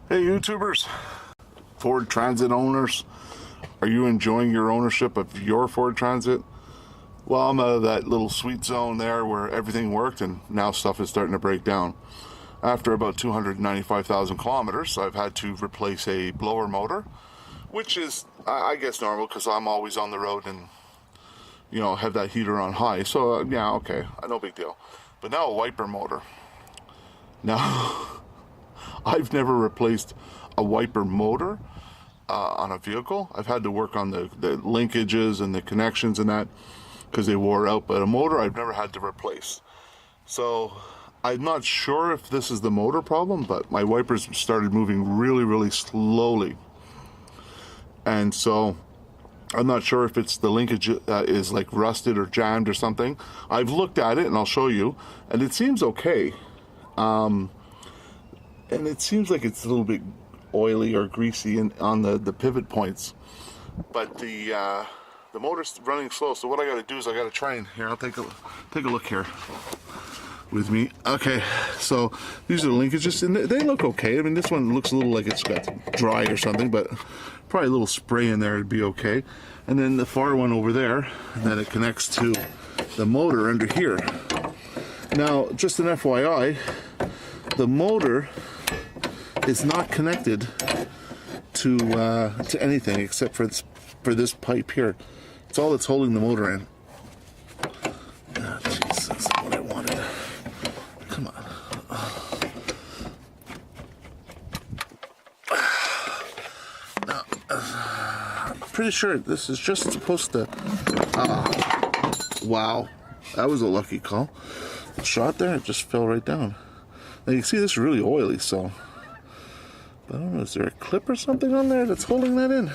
Hey YouTubers, Ford Transit owners, are you enjoying your ownership of your Ford Transit? Well, I'm out of that little sweet zone there where everything worked and now stuff is starting to break down. After about 295,000 kilometers, I've had to replace a blower motor, which is, I guess, normal because I'm always on the road and, you know, have that heater on high. So, yeah, okay, no big deal. But now a wiper motor. Now, I've never replaced a wiper motor on a vehicle. I've had to work on the linkages and the connections and that because they wore out, but a motor I've never had to replace. So I'm not sure if this is the motor problem, but my wipers started moving really, really slowly. And so I'm not sure if it's the linkage is like rusted or jammed or something. I've looked at it and I'll show you, and it seems okay. And it seems like it's a little bit oily or greasy on the pivot points, but the motor's running slow. So what I got to do is I got to try and here. I'll take a look here with me. Okay, so these are the linkages, and they look okay. I mean, this one looks a little like it's got dry or something, but probably a little spray in there would be okay. And then the far one over there, and then it connects to the motor under here. Now, just an FYI, the motor is not connected to anything except for this pipe here. It's all that's holding the motor in. Oh, jeez, that's not what I wanted. Come on. Now, I'm pretty sure this is just supposed to. Wow, that was a lucky call. Shot there, it just fell right down. Now you can see this is really oily, so. I don't know, is there a clip or something on there that's holding that in?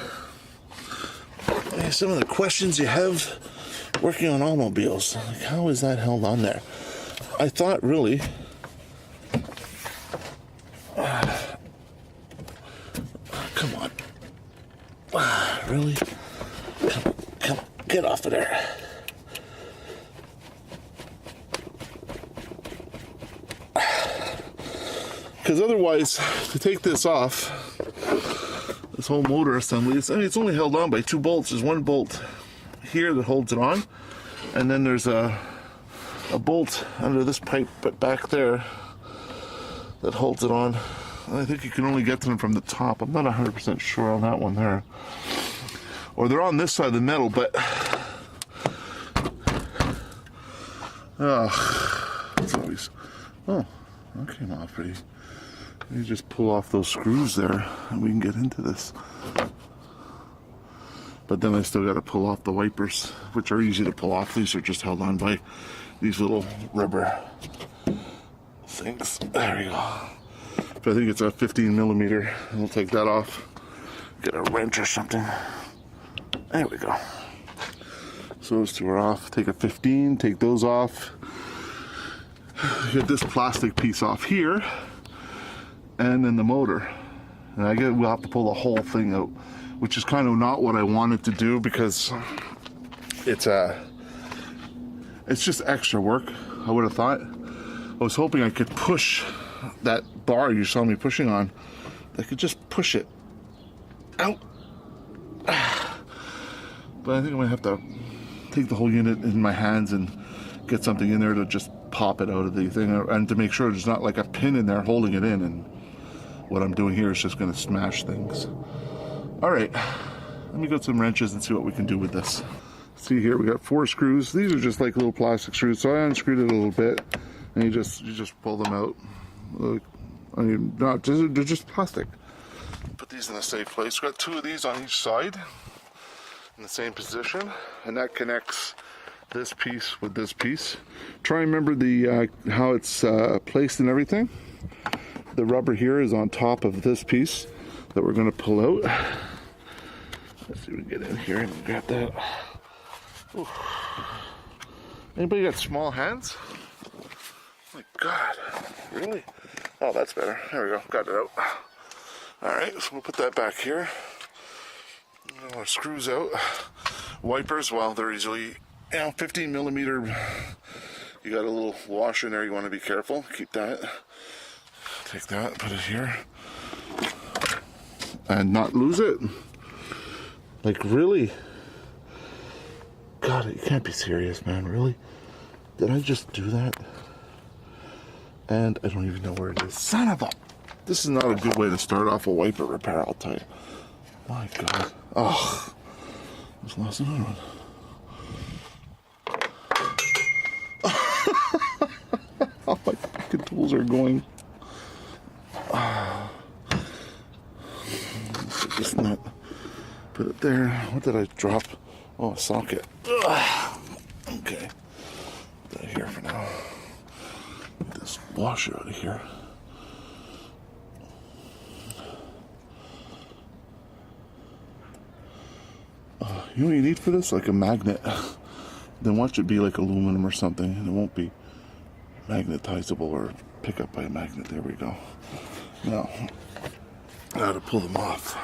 Some of the questions you have working on automobiles, like how is that held on there? I thought really, come on, really? Come on, get off of there. Because otherwise, to take this off, this whole motor assembly, it's only held on by 2 bolts. There's one bolt here that holds it on, and then there's a bolt under this pipe but back there that holds it on. And I think you can only get to them from the top. I'm not 100% sure on that one there. Or they're on this side of the metal, but it's always, oh, that came off pretty. You just pull off those screws there and we can get into this. But then I still got to pull off the wipers, which are easy to pull off. These are just held on by these little rubber things. There we go. But I think it's a 15 millimeter. We'll take that off. Get a wrench or something. There we go. So those two are off. Take a 15, take those off. Get this plastic piece off here. And then the motor, and we'll have to pull the whole thing out, which is kind of not what I wanted to do because it's just extra work. I would have thought. I was hoping I could push that bar you saw me pushing on. I could just push it out, but I think I'm gonna have to take the whole unit in my hands and get something in there to just pop it out of the thing, and to make sure there's not like a pin in there holding it in. And what I'm doing here is just going to smash things. All right, let me get some wrenches and see what we can do with this. See here, we got 4 screws. These are just like little plastic screws. So I unscrewed it a little bit, and you just pull them out. Look, I mean, they're just plastic. Put these in a safe place. We've got 2 of these on each side in the same position, and that connects this piece with this piece. Try and remember the how it's placed and everything. The rubber here is on top of this piece that we're going to pull out. Let's see if we can get in here and grab that. Ooh. Anybody got small hands? Oh my God, really? Oh, that's better. There we go, got it out. All right, so we'll put that back here. Our screws out. Wipers, well, they're easily, 15 millimeter. You got a little washer in there, you want to be careful. Keep that. Take that, put it here. and not lose it. Like, really? God, you can't be serious, man. Really? Did I just do that? And I don't even know where it is. Son of a... This is not a good way to start off a wiper repair, I'll tell you. My God. Oh, just lost another one. Oh, my fucking tools are going. This nut. Put it there. What did I drop? Oh, a socket. Okay. Put that here for now. Get this washer out of here. You know what you need for this? Like a magnet. Then watch it be like aluminum or something, and it won't be magnetizable or pick up by a magnet. There we go. Now, I gotta pull them off.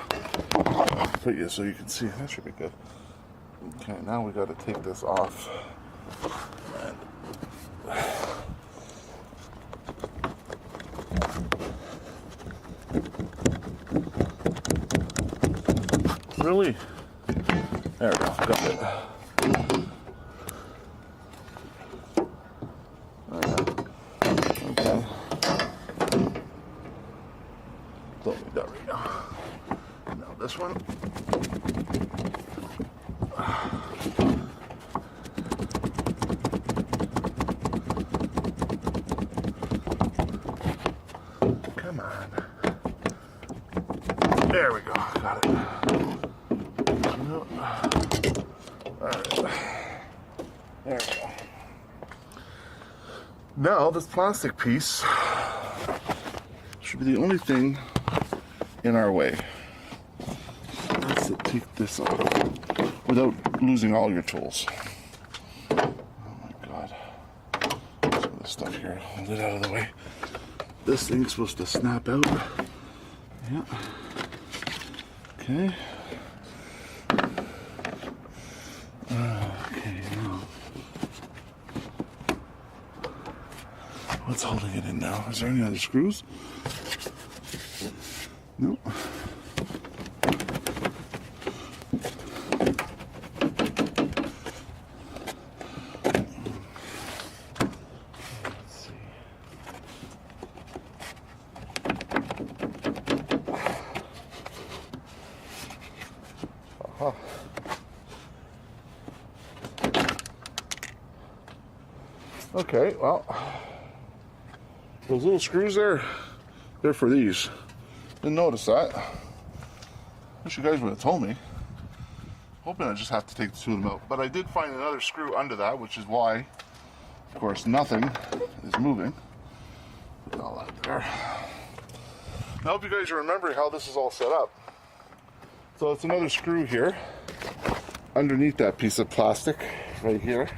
Put you so you can see. That should be good. Okay, now we gotta take this off. Really? There we go, got it. Okay. There we go. Now this one. Come on. There we go, got it. There we go. Now this plastic piece should be the only thing in our way. Let's take this off without losing all your tools. Oh my God. Some of this stuff here, hold it out of the way. This thing's supposed to snap out. Yeah. Okay. Okay, now. What's holding it in now? Is there any other screws? Nope. Let's see. Aha. Okay, well, those little screws there, they're for these. Didn't notice that. Wish you guys would have told me. Hoping I just have to take the two of them out. But I did find another screw under that, which is why, of course, nothing is moving. Put all that there. I hope you guys are remembering how this is all set up. So it's another screw here underneath that piece of plastic right here.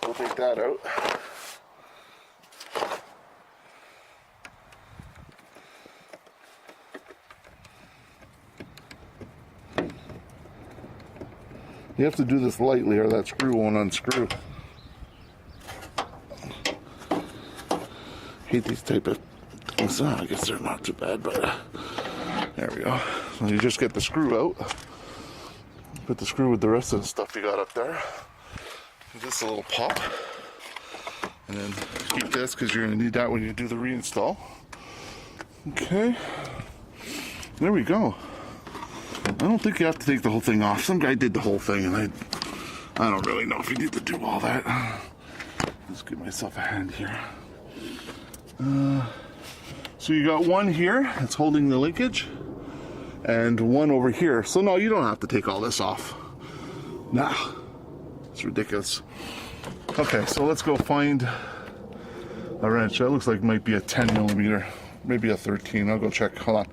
We'll take that out. You have to do this lightly or that screw won't unscrew. Hate these type of things. I guess they're not too bad, but there we go. So you just get the screw out. Put the screw with the rest of the stuff you got up there. Give this a little pop. And then keep this because you're going to need that when you do the reinstall. Okay. There we go. I don't think you have to take the whole thing off. Some guy did the whole thing, and I don't really know if you need to do all that. Let's give myself a hand here. So you got one here that's holding the linkage, and one over here. So no, you don't have to take all this off. Nah, it's ridiculous. Okay, so let's go find a wrench. That looks like it might be a 10 millimeter, maybe a 13. I'll go check. Hold on.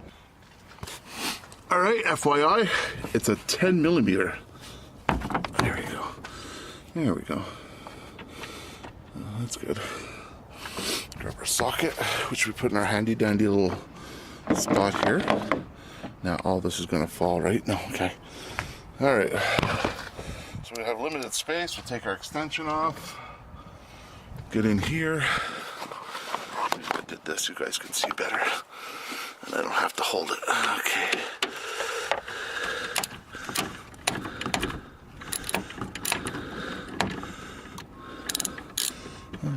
All right, FYI, it's a 10 millimeter. There we go. There we go. That's good. Grab our socket, which we put in our handy dandy little spot here. Now all this is gonna fall, right? No, okay. All right. So we have limited space. We'll take our extension off. Get in here. I did this, you guys can see better. And I don't have to hold it. Okay.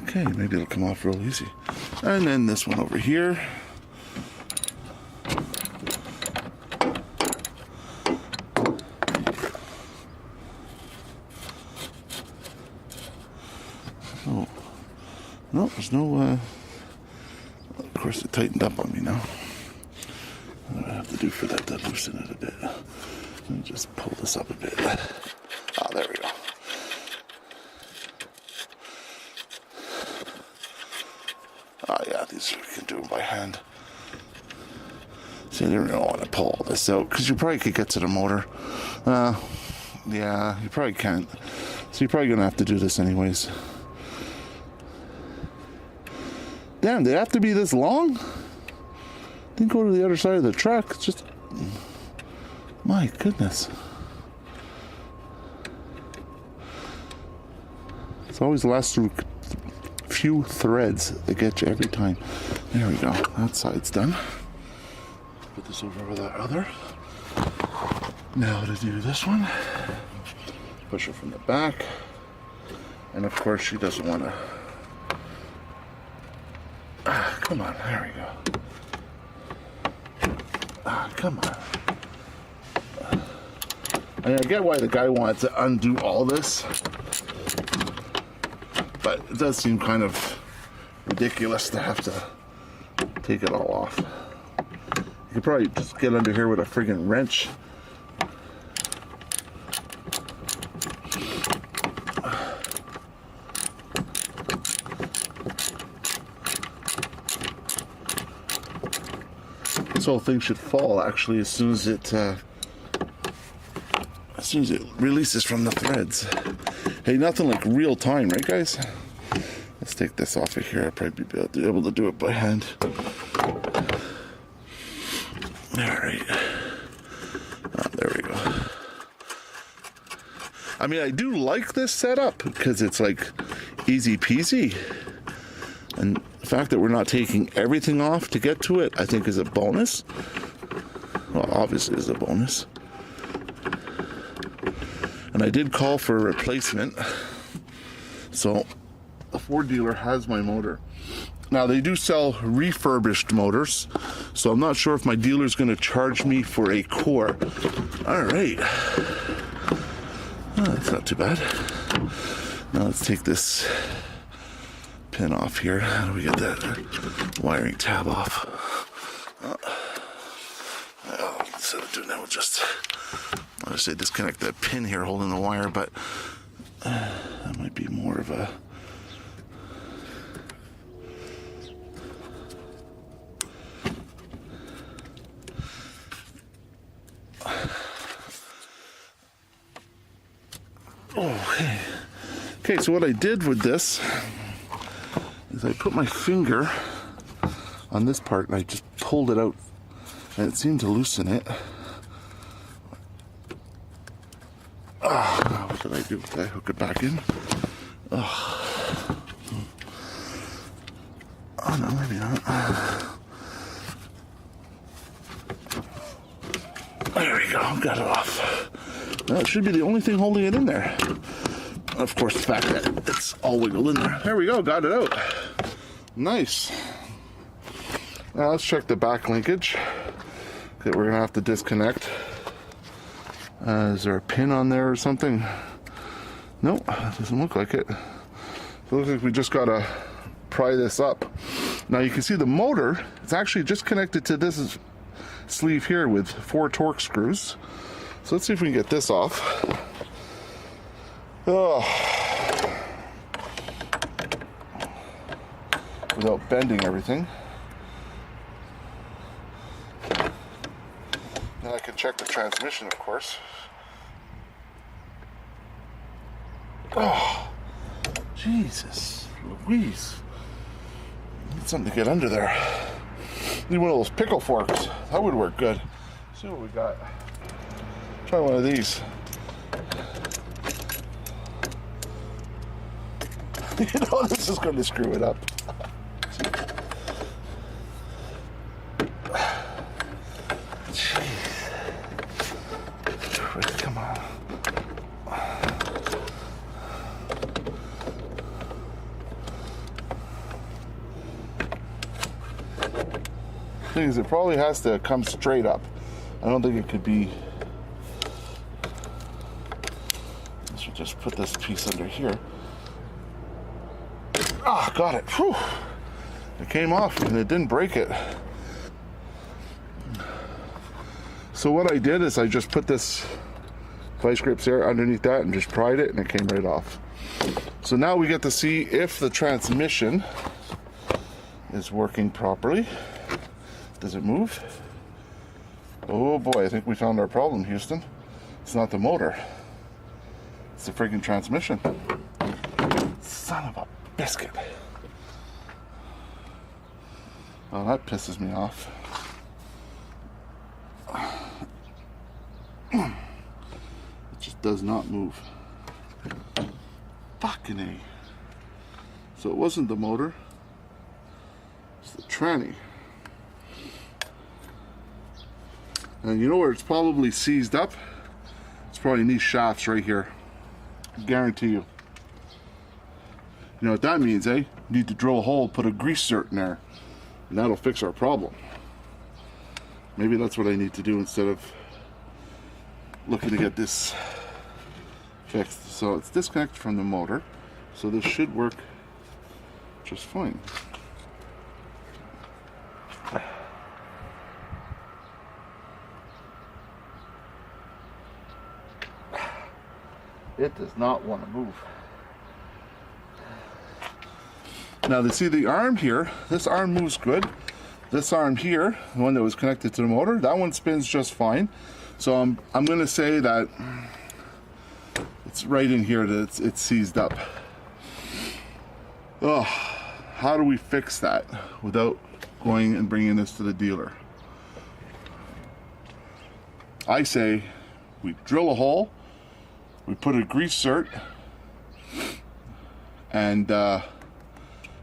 Okay, maybe it'll come off real easy. And then this one over here. Oh, no, there's no, of course it tightened up on me now. What do I have to do for that to loosen it a bit? Let me just pull this up a bit. Ah, there we go. Ah, yeah, these we can do them by hand. See, I didn't really want to pull all this out because you probably could get to the motor. Yeah, you probably can't. So you're probably gonna have to do this anyways. Damn, they have to be this long? Then go to the other side of the truck. It's just, my goodness. It's always the last few threads that get you every time. There we go. That side's done. Put this over with that other. Now to do this one. Push it from the back. And of course she doesn't want to. Come on, there we go. Come on. I get why the guy wants to undo all this, but it does seem kind of ridiculous to have to take it all off. You could probably just get under here with a friggin' wrench. This whole thing should fall actually as soon as it releases from the threads. Hey, nothing like real time, right, guys? Let's take this off of here. I'll probably be able to do it by hand. All right. Oh, there we go. I mean, I do like this setup because it's like easy peasy. And the fact that we're not taking everything off to get to it, I think is a bonus. Well, obviously is a bonus. And I did call for a replacement. So the Ford dealer has my motor. Now they do sell refurbished motors. So I'm not sure if my dealer's going to charge me for a core. All right. Oh, that's not too bad. Now let's take this pin off here. How do we get that wiring tab off? Instead of doing that, we'll just, I'll just say disconnect that pin here holding the wire, but that might be more of a okay, so what I did with this is I put my finger on this part and I just pulled it out and it seemed to loosen it. What did I do? Did I hook it back in? Oh no, maybe not. There we go, got it off. That should be the only thing holding it in there. Of course, the fact that it's all wiggled in there. There we go, got it out. Nice. Now let's check the back linkage. Okay, we're gonna have to disconnect. Is there a pin on there or something? Nope, doesn't look like it. It looks like we just gotta pry this up. Now you can see the motor, it's actually just connected to this sleeve here with 4 torque screws. So let's see if we can get this off. Oh. Without bending everything. Then I can check the transmission, of course. Oh, Jesus Louise. Need something to get under there. Need one of those pickle forks. That would work good. Let's see what we got. Try one of these. You know, this is going to screw it up. thing is, it probably has to come straight up. I don't think it could be. Let's just put this piece under here. Ah, got it. Whew. It came off and it didn't break it. So what I did is I just put this vice grips there underneath that and just pried it, and it came right off. So now we get to see if the transmission is working properly. Does it move? Oh boy, I think we found our problem, Houston. It's not the motor. It's the freaking transmission. Son of a biscuit. Oh, that pisses me off. It just does not move. Fucking A. So it wasn't the motor. It's the tranny. And you know where it's probably seized up? It's probably in these shafts right here. Guarantee you. You know what that means, eh? You need to drill a hole, put a grease zert in there, and that'll fix our problem. Maybe that's what I need to do instead of looking to get this fixed. So it's disconnected from the motor, so this should work just fine. It does not want to move. Now, you see the arm here, this arm moves good. This arm here, the one that was connected to the motor, that one spins just fine. So I'm going to say that it's right in here that it's seized up. Oh, how do we fix that without going and bringing this to the dealer? I say we drill a hole, we put a grease zert, and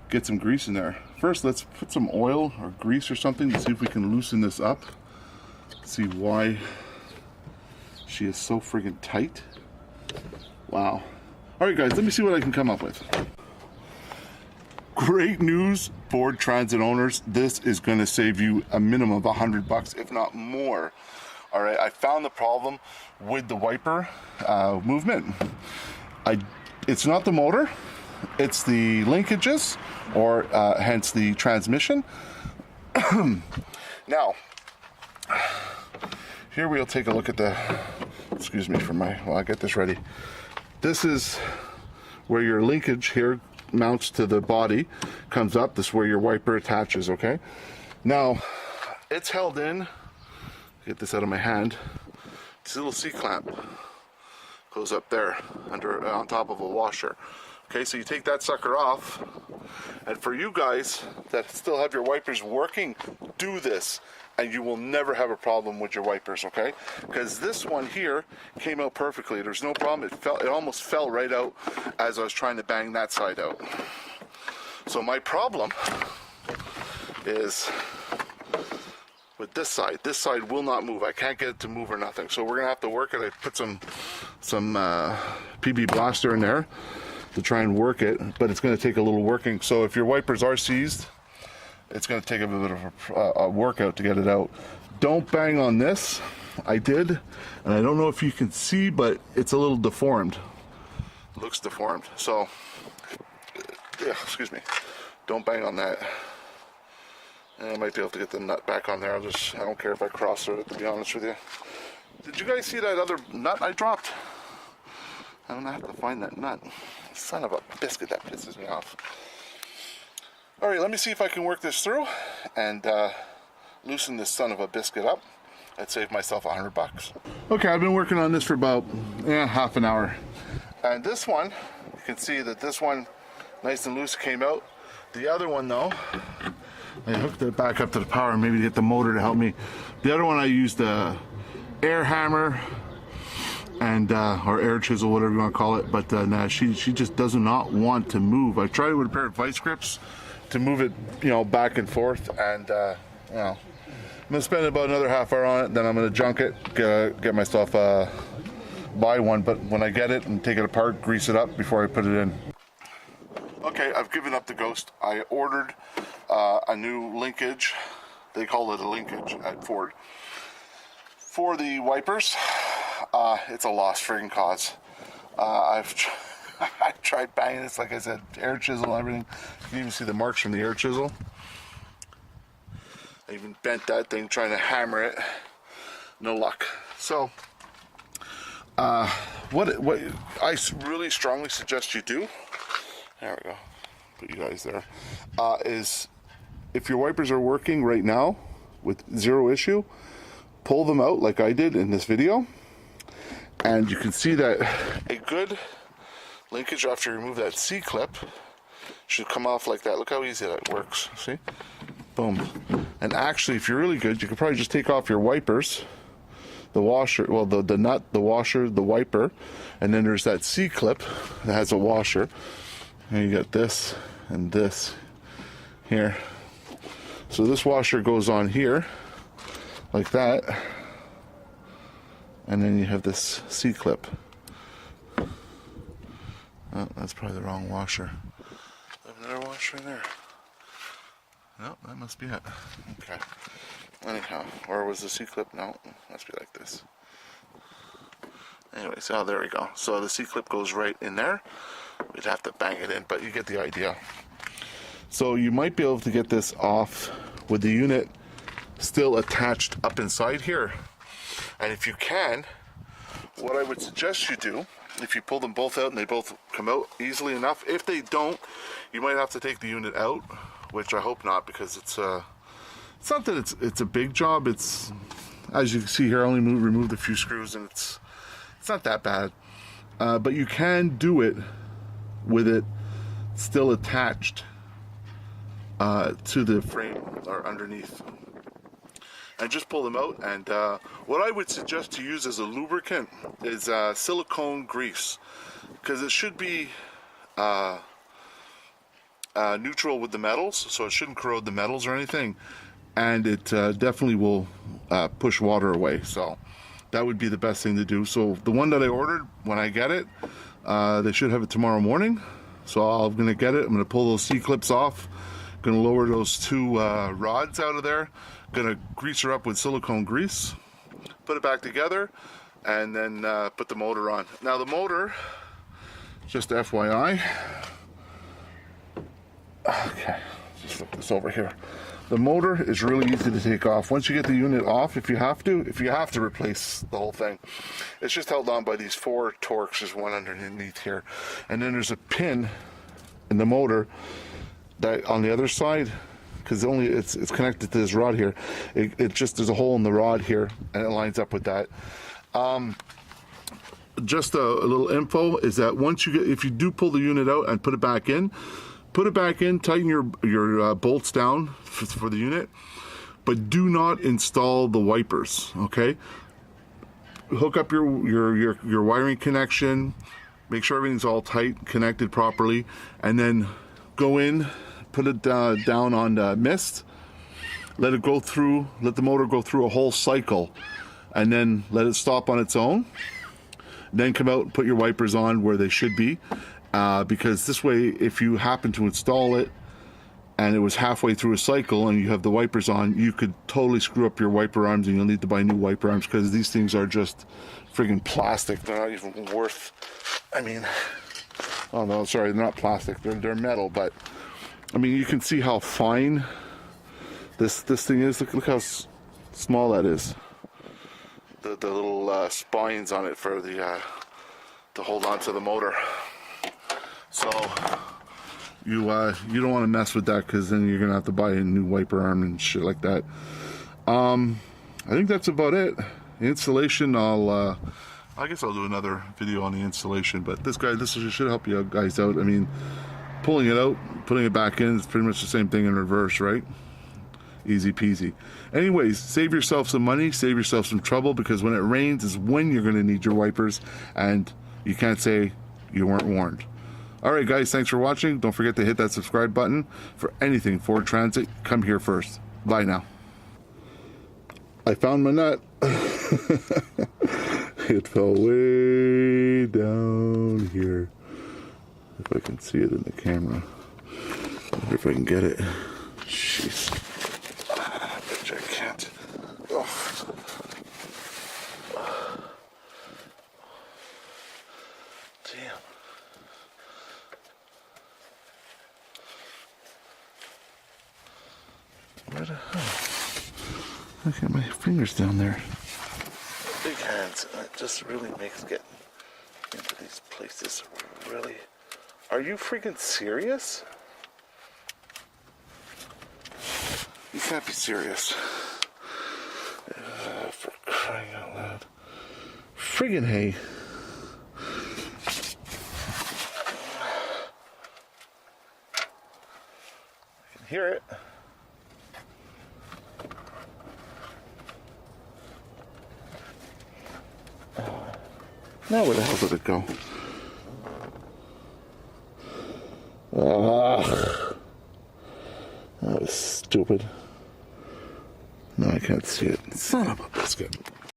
get some grease in there. First, let's put some oil or grease or something to see if we can loosen this up. See why she is so friggin' tight. Wow. All right, guys, let me see what I can come up with. Great news, Ford Transit owners. This is going to save you a minimum of $100, if not more. All right, I found the problem with the wiper movement. It's not the motor, it's the linkages, or hence the transmission. Now, here we'll take a look at the, excuse me for my, while I get this ready. This is where your linkage here mounts to the body, comes up. This is where your wiper attaches, okay? Now, it's held in, get this out of my hand, this little C-clamp goes up there under on top of a washer. Okay, so you take that sucker off, and for you guys that still have your wipers working, do this, and you will never have a problem with your wipers, okay? Because this one here came out perfectly. There's no problem. It almost fell right out as I was trying to bang that side out. So my problem is with this side. This side will not move. I can't get it to move or nothing. So we're gonna have to work it. I put some PB Blaster in there to try and work it, but it's going to take a little working. So if your wipers are seized, it's going to take a bit of a workout to get it out. Don't bang on this. I did, and I don't know if you can see, but it's a little deformed. It looks deformed. So, yeah, excuse me. Don't bang on that. And I might be able to get the nut back on there. I don't care if I cross through it, to be honest with you. Did you guys see that other nut I dropped? I'm gonna have to find that nut. Son of a biscuit, that pisses me off. All right, let me see if I can work this through and loosen this son of a biscuit up. I'd save myself $100. Okay, I've been working on this for about half an hour. And this one, you can see that this one, nice and loose, came out. The other one though, I hooked it back up to the power, maybe to get the motor to help me. The other one I used a air hammer and or air chisel, whatever you want to call it, but nah, she just does not want to move. I tried with a pair of vice grips to move it, you know, back and forth, and you know, I'm gonna spend about another half hour on it, then I'm gonna junk it, get myself buy one, but when I get it and take it apart, grease it up before I put it in. Okay, I've given up the ghost. I ordered a new linkage they call it a linkage at Ford. For the wipers, it's a lost friggin' cause. I've tried banging this, like I said, air chisel and everything. You can even see the marks from the air chisel. I even bent that thing trying to hammer it. No luck. So, what I really strongly suggest you do, there we go, put you guys there, is if your wipers are working right now with zero issue, pull them out like I did in this video, and you can see that a good linkage after you remove that C-clip should come off like that. Look how easy that works, see? Boom. And actually, if you're really good, you could probably just take off your wipers, the washer, well, the nut, the washer, the wiper, and then there's that C-clip that has a washer, and you got this and this here. So this washer goes on here like that, and then you have this C-clip. Oh, that's probably the wrong washer. I have another washer in there. No, that must be it. Okay. Anyhow, or was the C-clip? No, it must be like this. Anyway, so there we go. So the C-clip goes right in there. We'd have to bang it in, but you get the idea. So you might be able to get this off with the unit still attached up inside here. And if you can, what I would suggest you do, if you pull them both out and they both come out easily enough, if they don't, you might have to take the unit out, which I hope not, because it's not that it's a big job. It's, as you can see here, I only removed a few screws, and it's not that bad. But you can do it with it still attached to the frame or underneath. And just pull them out, and what I would suggest to use as a lubricant is silicone grease, because it should be neutral with the metals, so it shouldn't corrode the metals or anything, and it definitely will push water away. So that would be the best thing to do. So the one that I ordered, when I get it, they should have it tomorrow morning. So I'm gonna get it, I'm gonna pull those C-clips off, gonna lower those two rods out of there, gonna grease her up with silicone grease, put it back together, and then put the motor on. Now the motor, just FYI, okay, just flip this over here. The motor is really easy to take off. Once you get the unit off, if you have to replace the whole thing, it's just held on by these 4 Torx. There's one underneath here, and then there's a pin in the motor that on the other side, because it's connected to this rod here. It just, there's a hole in the rod here, and it lines up with that. Just a little info is that once you get, if you do pull the unit out and put it back in, tighten your bolts down for the unit, but do not install the wipers. Okay, hook up your wiring connection, make sure everything's all tight, connected properly, and then go in, put it down on mist, let it go through, let the motor go through a whole cycle, and then let it stop on its own. Then come out and put your wipers on where they should be, because this way, if you happen to install it and it was halfway through a cycle and you have the wipers on, you could totally screw up your wiper arms, and you'll need to buy new wiper arms, because these things are just friggin' plastic. They're not even worth, I mean, oh no, sorry, they're not plastic, they're metal, but I mean, you can see how fine this thing is. Look how small that is. The little spines on it for the to hold on to the motor. So you don't want to mess with that, because then you're gonna have to buy a new wiper arm and shit like that. I think that's about it. The installation, I guess I'll do another video on the installation, but this should help you guys out. I mean, pulling it out, putting it back in, it's pretty much the same thing in reverse, right? Easy peasy. Anyways, save yourself some money, save yourself some trouble, because when it rains is when you're going to need your wipers, and you can't say you weren't warned. Alright guys, thanks for watching. Don't forget to hit that subscribe button for anything Ford Transit. Come here first. Bye now. I found my nut. It fell way down here. If I can see it in the camera. I wonder if I can get it. Jeez. Look at my fingers down there. Big hands. And it just really makes getting into these places really... Are you freaking serious? You can't be serious. For crying out loud. Friggin' hay. I can hear it. Now where the hell did it go? That was stupid. No, I can't see it. Son of a biscuit.